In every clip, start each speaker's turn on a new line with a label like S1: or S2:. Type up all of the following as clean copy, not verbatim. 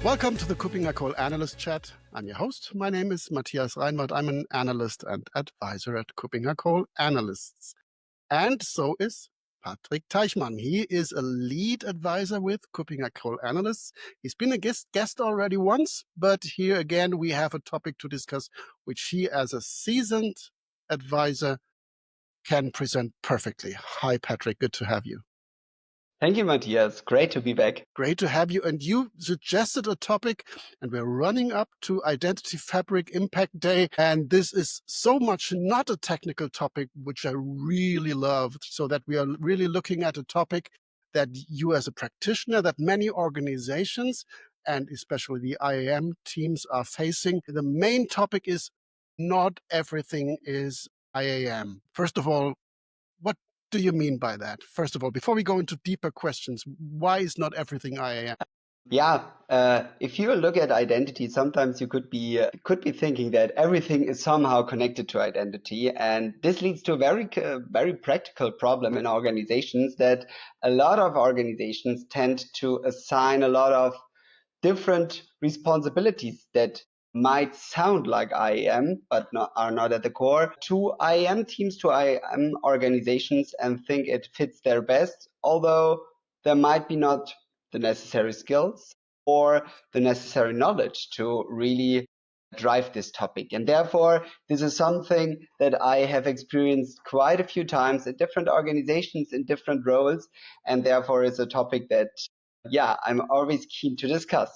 S1: Welcome to the KuppingerCole Analyst Chat. I'm your host. My name is Matthias Reinwarth. I'm an analyst and advisor at KuppingerCole Analysts. And so is Patrick Teichmann. He is a lead advisor with KuppingerCole Analysts. He's been a guest already once, but here again we have a topic to discuss which he, as a seasoned advisor, can present perfectly. Hi, Patrick. Good to have you.
S2: Thank you, Matthias. Great to be back.
S1: Great to have you. And you suggested a topic, and we're running up to Identity Fabric Impact Day. And this is so much not a technical topic, which I really loved, so that we are really looking at a topic that you as a practitioner, that many organizations, and especially the IAM teams are facing. The main topic is not everything is IAM. First of all, what do you mean by that? First of all, before we go into deeper questions, why is not everything IAM?
S2: Yeah, if you look at identity, sometimes you could be thinking that everything is somehow connected to identity, and this leads to a very practical problem in organizations, that a lot of organizations tend to assign a lot of different responsibilities that might sound like IAM, but are not at the core, to IAM teams, to IAM organizations, and think it fits their best, although there might be not the necessary skills or the necessary knowledge to really drive this topic. And therefore, this is something that I have experienced quite a few times in different organizations, in different roles, and therefore is a topic that, yeah, I'm always keen to discuss.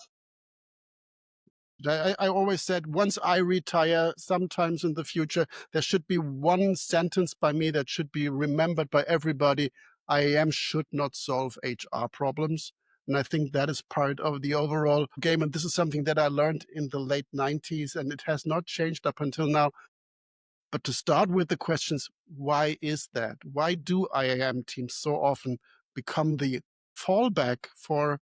S1: I always said, once I retire, sometimes in the future, there should be one sentence by me that should be remembered by everybody. IAM should not solve HR problems. And I think that is part of the overall game. And this is something that I learned in the late 90s, and it has not changed up until now. But to start with the questions, why is that? Why do IAM teams so often become the fallback for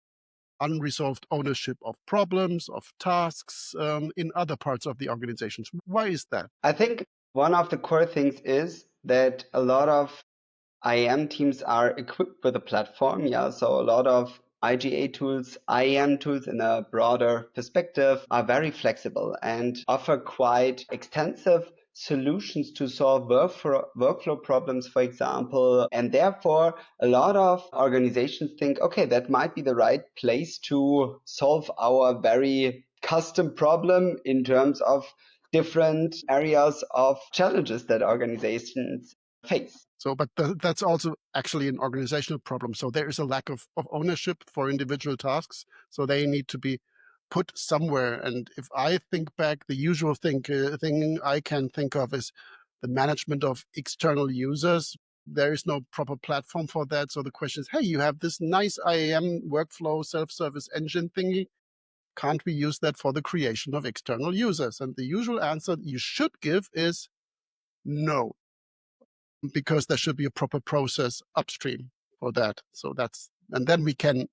S1: unresolved ownership of problems, of tasks in other parts of the organizations? Why is that?
S2: I think one of the core things is that a lot of IAM teams are equipped with a platform. Yeah, so a lot of IGA tools, IAM tools in a broader perspective are very flexible and offer quite extensive solutions to solve workflow problems, for example. And therefore, a lot of organizations think, okay, that might be the right place to solve our very custom problem in terms of different areas of challenges that organizations face.
S1: So, but that's also actually an organizational problem. So there is a lack of ownership for individual tasks. So they need to be put somewhere. And if I think back, the usual thing I can think of is the management of external users. There is no proper platform for that. So the question is, hey, you have this nice IAM workflow self-service engine thingy. Can't we use that for the creation of external users? And the usual answer you should give is no, because there should be a proper process upstream for that. So and then we can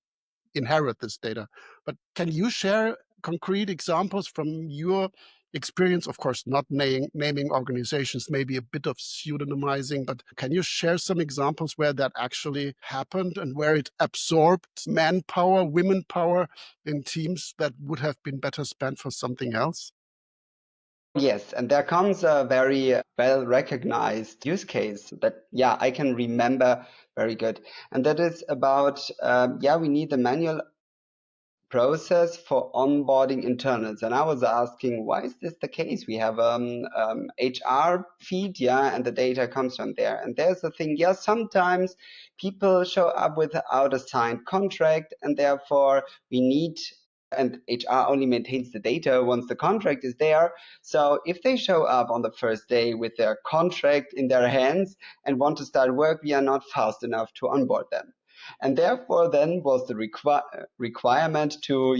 S1: inherit this data. But can you share concrete examples from your experience? Of course, not naming organizations, maybe a bit of pseudonymizing, but can you share some examples where that actually happened and where it absorbed manpower, women power in teams that would have been better spent for something else?
S2: Yes, and there comes a very well recognized use case that, yeah, I can remember very good. And that is about, we need the manual process for onboarding internals. And I was asking, why is this the case? We have HR feed, and the data comes from there. And there's the thing, sometimes people show up without a signed contract, and therefore we need, and HR only maintains the data once the contract is there. So if they show up on the first day with their contract in their hands and want to start work, we are not fast enough to onboard them. And therefore then was the requirement to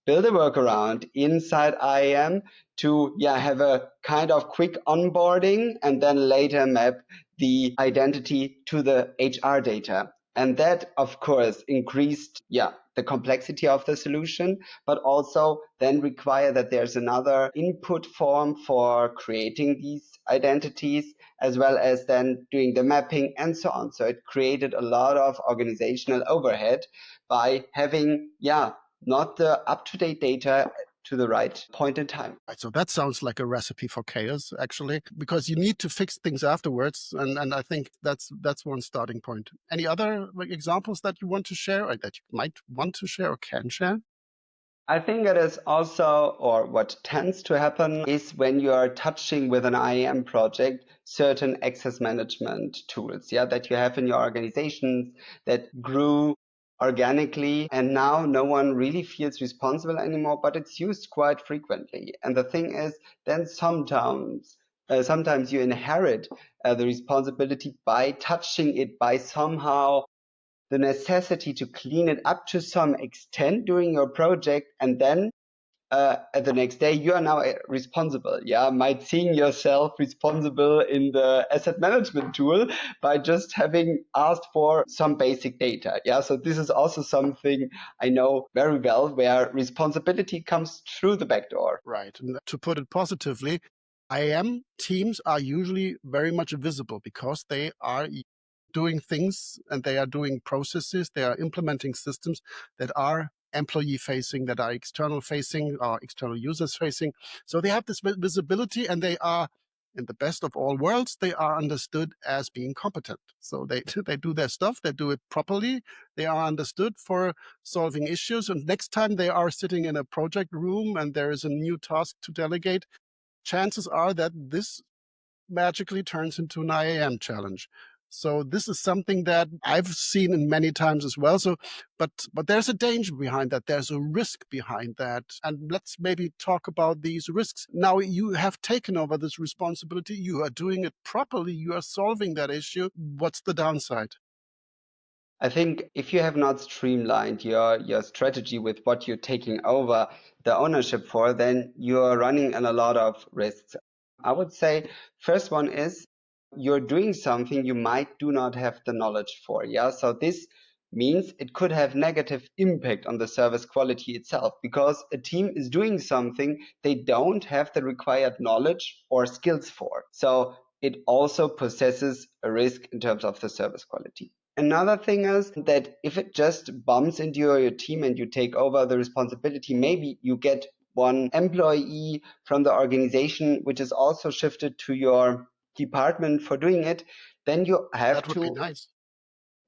S2: build a workaround inside IAM to have a kind of quick onboarding and then later map the identity to the HR data. And that, of course, increased the complexity of the solution, but also then require that there's another input form for creating these identities, as well as then doing the mapping and so on. So it created a lot of organizational overhead by having not the up-to-date data to the right point in time.
S1: Right, so that sounds like a recipe for chaos, actually, because you need to fix things afterwards, and I think that's one starting point. Any other examples that you want to share, or that you might want to share or can share?
S2: I think it is also, or what tends to happen is when you are touching with an IAM project, certain access management tools, that you have in your organizations that grew organically, and now no one really feels responsible anymore, but it's used quite frequently. And the thing is, then sometimes you inherit the responsibility by touching it, by somehow the necessity to clean it up to some extent during your project, and then at the next day you are now responsible. Might seeing yourself responsible in the asset management tool by just having asked for some basic data. So this is also something I know very well, where responsibility comes through the back door.
S1: Right. And to put it positively, IAM teams are usually very much visible because they are doing things and they are doing processes, they are implementing systems that are employee facing, that are external facing, or external users facing. So they have this visibility, and they are, in the best of all worlds, they are understood as being competent. So they they do their stuff, they do it properly, they are understood for solving issues. And next time they are sitting in a project room and there is a new task to delegate, chances are that this magically turns into an IAM challenge. So this is something that I've seen in many times as well. So, but there's a danger behind that. There's a risk behind that. And let's maybe talk about these risks. Now you have taken over this responsibility. You are doing it properly. You are solving that issue. What's the downside?
S2: I think if you have not streamlined your strategy with what you're taking over the ownership for, then you're running in a lot of risks. I would say first one is you're doing something you might do not have the knowledge for. So this means it could have negative impact on the service quality itself, because a team is doing something they don't have the required knowledge or skills for. So it also possesses a risk in terms of the service quality. Another thing is that if it just bumps into your team and you take over the responsibility, maybe you get one employee from the organization which is also shifted to your department for doing it, then you have
S1: That would be
S2: to.
S1: nice.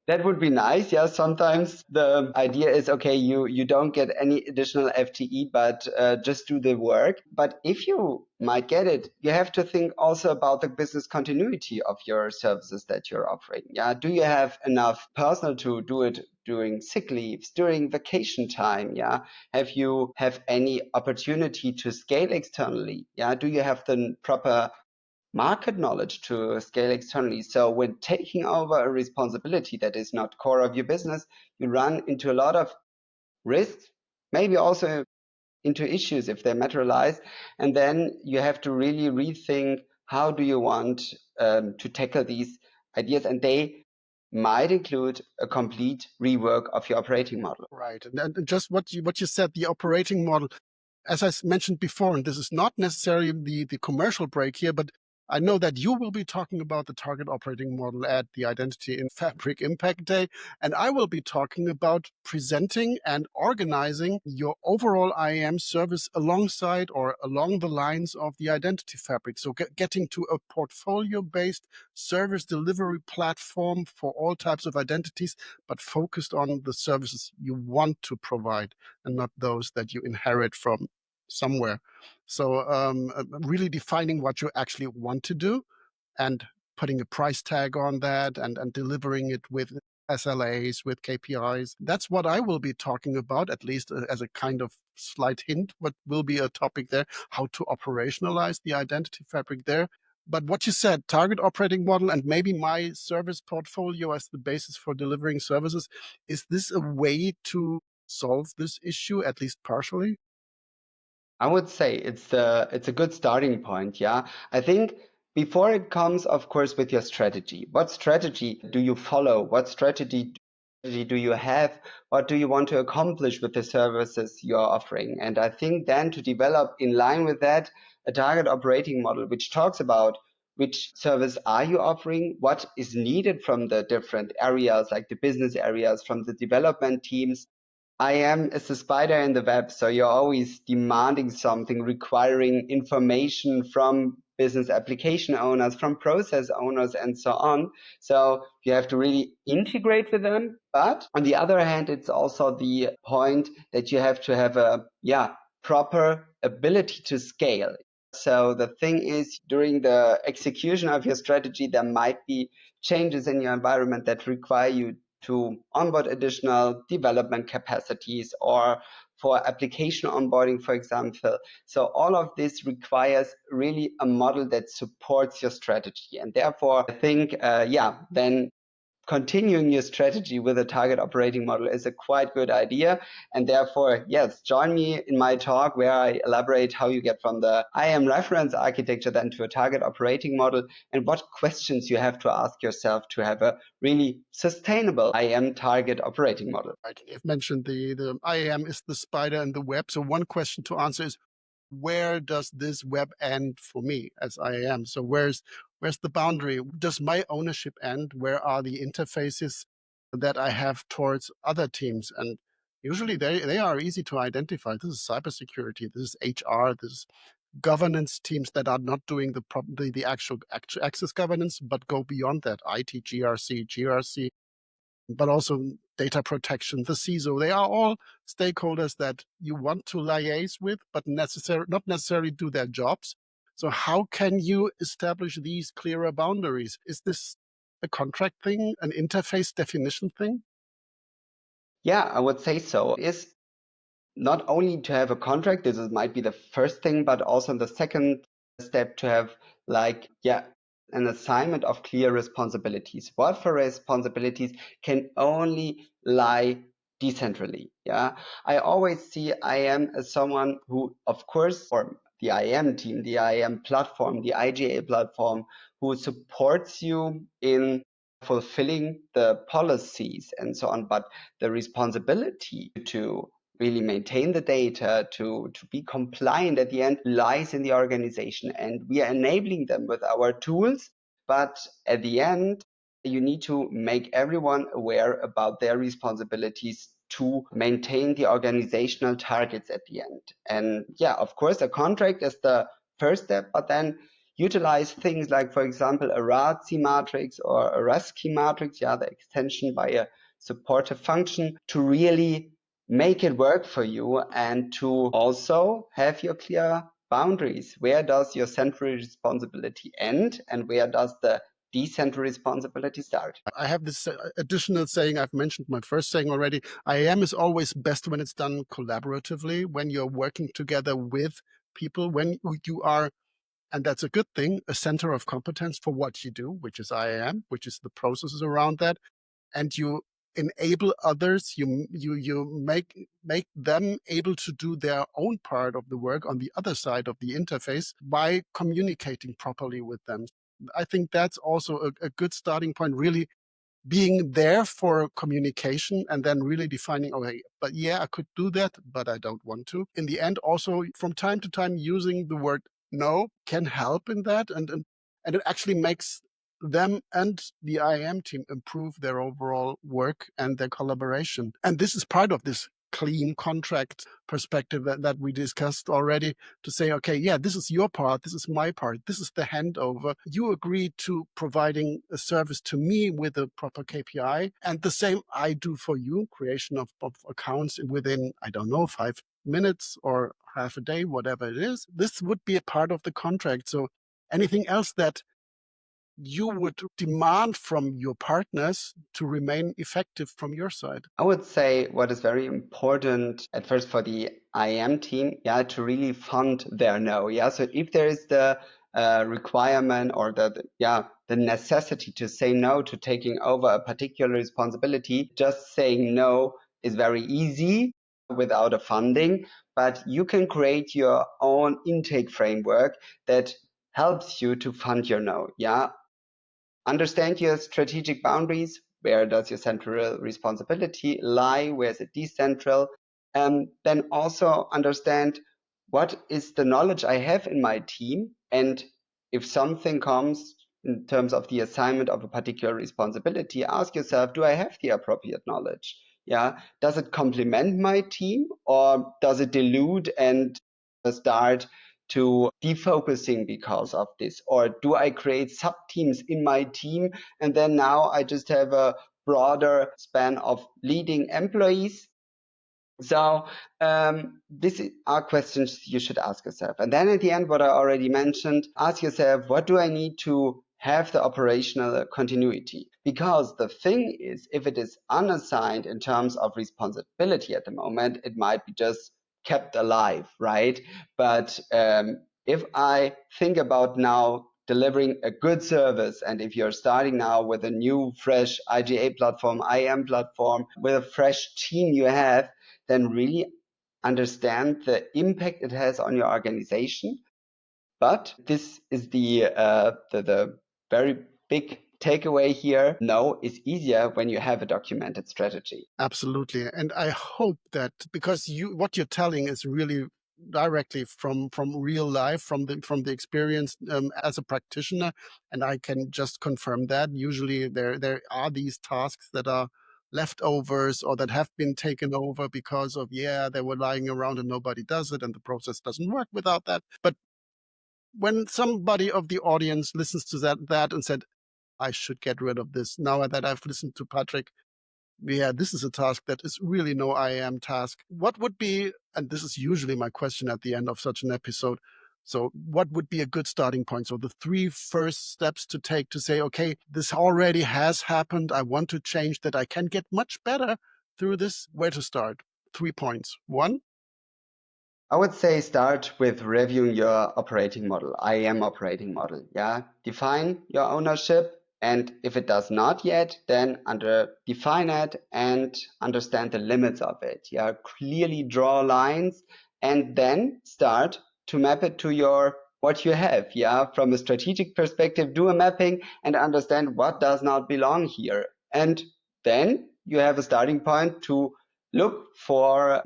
S2: That would be nice. Sometimes the idea is, okay, you don't get any additional FTE, but just do the work. But if you might get it, you have to think also about the business continuity of your services that you're offering. Do you have enough personnel to do it during sick leaves, during vacation time? Have you have any opportunity to scale externally? Do you have the proper market knowledge to scale externally? So when taking over a responsibility that is not core of your business, you run into a lot of risks, maybe also into issues if they materialize. And then you have to really rethink, how do you want to tackle these ideas? And they might include a complete rework of your operating model.
S1: Right. And just what you said, the operating model, as I mentioned before, and this is not necessarily the commercial break here, but I know that you will be talking about the target operating model at the Identity in Fabric Impact Day, and I will be talking about presenting and organizing your overall IAM service alongside or along the lines of the Identity Fabric. So getting to a portfolio-based service delivery platform for all types of identities, but focused on the services you want to provide and not those that you inherit from somewhere. So really defining what you actually want to do and putting a price tag on that, and delivering it with SLAs, with KPIs. That's what I will be talking about, at least as a kind of slight hint, what will be a topic there, how to operationalize the identity fabric there. But what you said, target operating model and maybe my service portfolio as the basis for delivering services, is this a way to solve this issue, at least partially?
S2: I would say it's a good starting point. I think before it comes, of course, with your strategy. What strategy do you follow? What strategy do you have? What do you want to accomplish with the services you're offering? And I think then to develop in line with that a target operating model which talks about which service are you offering, what is needed from the different areas, like the business areas, from the development teams, IAM is the spider in the web, so you're always demanding something, requiring information from business application owners, from process owners, and so on. So you have to really integrate with them. But on the other hand, it's also the point that you have to have a proper ability to scale. So the thing is, during the execution of your strategy, there might be changes in your environment that require you to onboard additional development capacities or for application onboarding, for example. So all of this requires really a model that supports your strategy. And therefore, I think, then continuing your strategy with a target operating model is a quite good idea. And therefore, yes, join me in my talk where I elaborate how you get from the IAM reference architecture then to a target operating model and what questions you have to ask yourself to have a really sustainable IAM target operating model.
S1: Right. You've mentioned the IAM is the spider in the web. So one question to answer is, where does this web end for me as IAM? So where's the boundary? Does my ownership end? Where are the interfaces that I have towards other teams? And usually they are easy to identify. This is cybersecurity. This is HR. This is governance teams that are not doing the actual access governance, but go beyond that. IT, GRC, but also data protection, the CISO. They are all stakeholders that you want to liaise with, but not necessarily do their jobs. So how can you establish these clearer boundaries? Is this a contract thing, an interface definition thing?
S2: Yeah, I would say so. Is not only to have a contract, might be the first thing, but also the second step to have an assignment of clear responsibilities. What for responsibilities can only lie decentrally. Yeah. I always see IAM as someone who, of course, or the IAM team, the IAM platform, the IGA platform, who supports you in fulfilling the policies and so on. But the responsibility to really maintain the data, to be compliant at the end lies in the organization. And we are enabling them with our tools. But at the end, you need to make everyone aware about their responsibilities to maintain the organizational targets at the end. And yeah, of course, a contract is the first step, but then utilize things like, for example, a RACI matrix or a RASCI matrix, the extension by a supportive function, to really make it work for you and to also have your clear boundaries. Where does your central responsibility end and where does the decentral responsibility start?
S1: I have this additional saying. I've mentioned my first saying already. IAM is always best when it's done collaboratively, when you're working together with people, when you are, and that's a good thing, a center of competence for what you do, which is IAM, which is the processes around that, and you enable others. You make them able to do their own part of the work on the other side of the interface by communicating properly with them. I think that's also a good starting point, really being there for communication and then really defining, okay, but yeah, I could do that, but I don't want to. In the end, also from time to time, using the word no can help in that. And it actually makes them and the IAM team improve their overall work and their collaboration. And this is part of this clean contract perspective that we discussed already, to say, okay, yeah, this is your part, this is my part, this is the handover. You agree to providing a service to me with a proper KPI, and the same I do for you, creation of accounts within, I don't know, 5 minutes or half a day, whatever it is. This would be a part of the contract. So anything else that you would demand from your partners to remain effective from your side?
S2: I would say what is very important at first for the IAM team, to really fund their no. Yeah. So if there is the requirement or the necessity to say no to taking over a particular responsibility, just saying no is very easy without a funding, but you can create your own intake framework that helps you to fund your no. Yeah. Understand your strategic boundaries. Where does your central responsibility lie? Where is it decentral? Then also understand what is the knowledge I have in my team. And if something comes in terms of the assignment of a particular responsibility, ask yourself, do I have the appropriate knowledge? Yeah, does it complement my team or does it dilute and start to defocusing because of this? Or do I create sub teams in my team and then now I just have a broader span of leading employees? So these are questions you should ask yourself. And then at the end, what I already mentioned, ask yourself, what do I need to have the operational continuity? Because the thing is, if it is unassigned in terms of responsibility at the moment, it might be just kept alive, right? But if I think about now delivering a good service, and if you're starting now with a new, fresh IGA platform, IAM platform, with a fresh team you have, then really understand the impact it has on your organization. But this is the very big takeaway here. No, it's easier when you have a documented strategy.
S1: Absolutely. And I hope that because what you're telling is really directly from real life, from the experience as a practitioner, and I can just confirm that. Usually there are these tasks that are leftovers or that have been taken over because of they were lying around and nobody does it and the process doesn't work without that. But when somebody of the audience listens to that and said, I should get rid of this, now that I've listened to Patrick, this is a task that is really no IAM task. What would be, and this is usually my question at the end of such an episode, so what would be a good starting point? So the 3 first steps to take to say, okay, this already has happened. I want to change that. I can get much better through this. Where to start? 3 points. 1,
S2: I would say start with reviewing your operating model, IAM operating model. Yeah, define your ownership, and if it does not yet, then define it and understand the limits of it. Yeah, clearly draw lines, and then start to map it to what you have. Yeah, from a strategic perspective, do a mapping and understand what does not belong here, and then you have a starting point to look for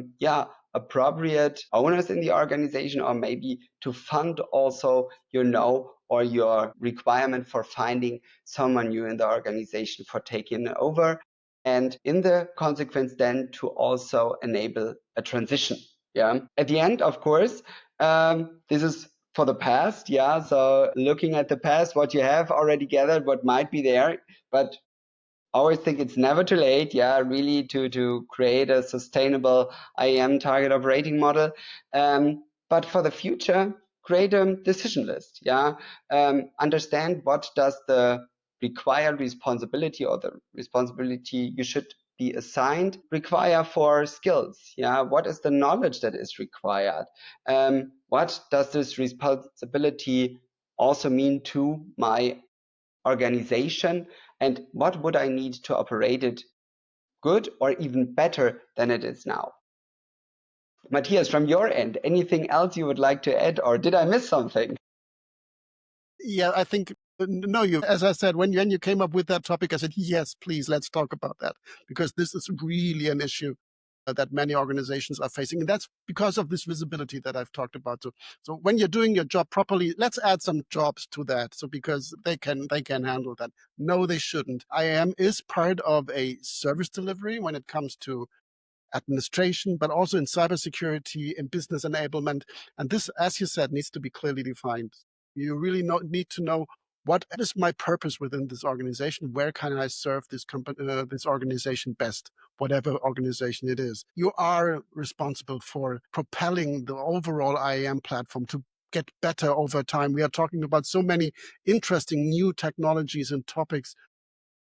S2: appropriate owners in the organization, or maybe to fund also or your requirement for finding someone new in the organization for taking over, and in the consequence then to also enable a transition. Yeah, at the end, of course, this is for the past. Yeah, so looking at the past, what you have already gathered, what might be there, but always think it's never too late, really to create a sustainable IAM target operating model. But for the future, create a decision list, understand what does the required responsibility or the responsibility you should be assigned require for skills, what is the knowledge that is required, what does this responsibility also mean to my organization, and what would I need to operate it good or even better than it is now. Matthias, from your end, anything else you would like to add, or did I miss something?
S1: I think no. As I said, when you came up with that topic, I said yes, please, let's talk about that, because this is really an issue that many organizations are facing, and that's because of this visibility that I've talked about. So when you're doing your job properly, let's add some jobs to that. So because they can handle that. No, they shouldn't. IAM is part of a service delivery when it comes to administration, but also in cybersecurity, in business enablement. And this, as you said, needs to be clearly defined. You really need to know what is my purpose within this organization? Where can I serve this company, this organization best, whatever organization it is? You are responsible for propelling the overall IAM platform to get better over time. We are talking about so many interesting new technologies and topics,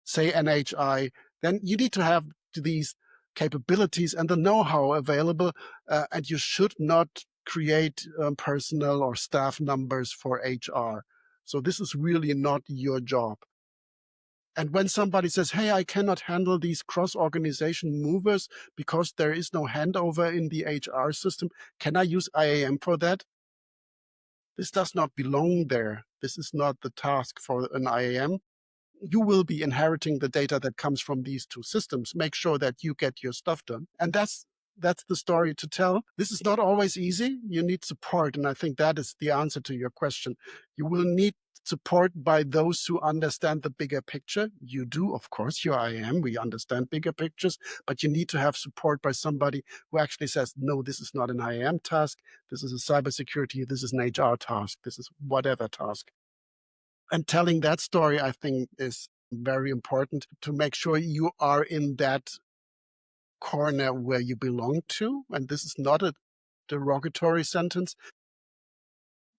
S1: say NHI, then you need to have these capabilities and the know-how available, and you should not create personnel or staff numbers for HR. So this is really not your job. And when somebody says, hey, I cannot handle these cross-organization movers because there is no handover in the HR system, can I use IAM for that? This does not belong there. This is not the task for an IAM. You will be inheriting the data that comes from these 2 systems. Make sure that you get your stuff done. And that's the story to tell. This is not always easy. You need support. And I think that is the answer to your question. You will need support by those who understand the bigger picture. You do, of course, your IAM, we understand bigger pictures, but you need to have support by somebody who actually says, no, this is not an IAM task, this is a cybersecurity, this is an HR task, this is whatever task. And telling that story, I think, is very important to make sure you are in that corner where you belong to. And this is not a derogatory sentence.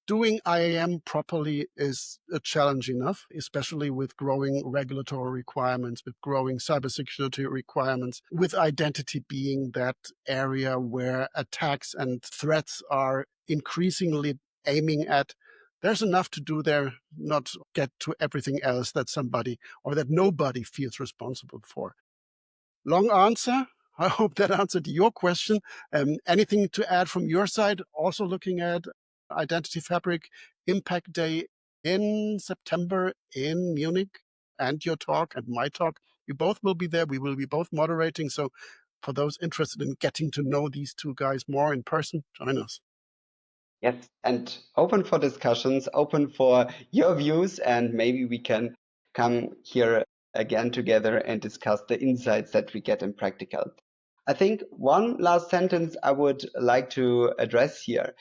S1: Doing IAM properly is a challenge enough, especially with growing regulatory requirements, with growing cybersecurity requirements, with identity being that area where attacks and threats are increasingly aiming at. There's enough to do there, not get to everything else that somebody or that nobody feels responsible for. Long answer. I hope that answered your question. Anything to add from your side? Also looking at Identity Fabric Impact Day in September in Munich, and your talk and my talk. We both will be there. We will be both moderating. So for those interested in getting to know these two guys more in person, join us.
S2: Yes, and open for discussions, open for your views, and maybe we can come here again together and discuss the insights that we get in practical. I think one last sentence I would like to address here.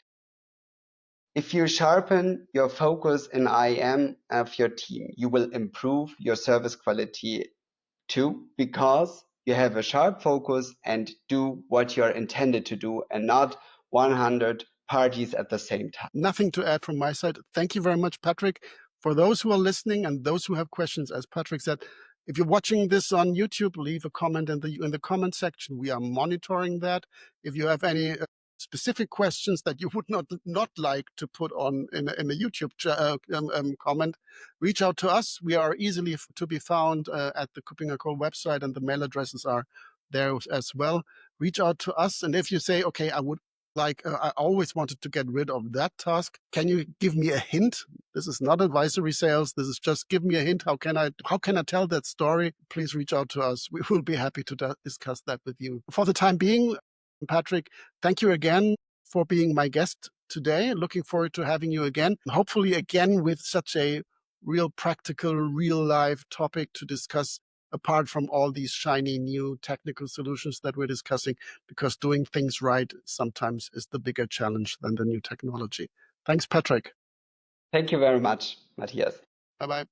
S2: If you sharpen your focus in IAM of your team, you will improve your service quality too, because you have a sharp focus and do what you're intended to do and not 100 parties at the same time.
S1: Nothing to add from my side. Thank you very much, Patrick. For those who are listening and those who have questions, as Patrick said, if you're watching this on YouTube, leave a comment in the comment section. We are monitoring that. If you have any specific questions that you would not like to put on in a YouTube comment, reach out to us. We are easily to be found at the KuppingerCole website, and the mail addresses are there as well. Reach out to us, and if you say, okay, I always wanted to get rid of that task. Can you give me a hint? This is not advisory sales. This is just give me a hint. How can I tell that story? Please reach out to us. We will be happy to discuss that with you. For the time being, Patrick, thank you again for being my guest today. Looking forward to having you again. Hopefully again with such a real practical, real life topic to discuss, apart from all these shiny new technical solutions that we're discussing, because doing things right sometimes is the bigger challenge than the new technology. Thanks, Patrick.
S2: Thank you very much, Matthias.
S1: Bye-bye.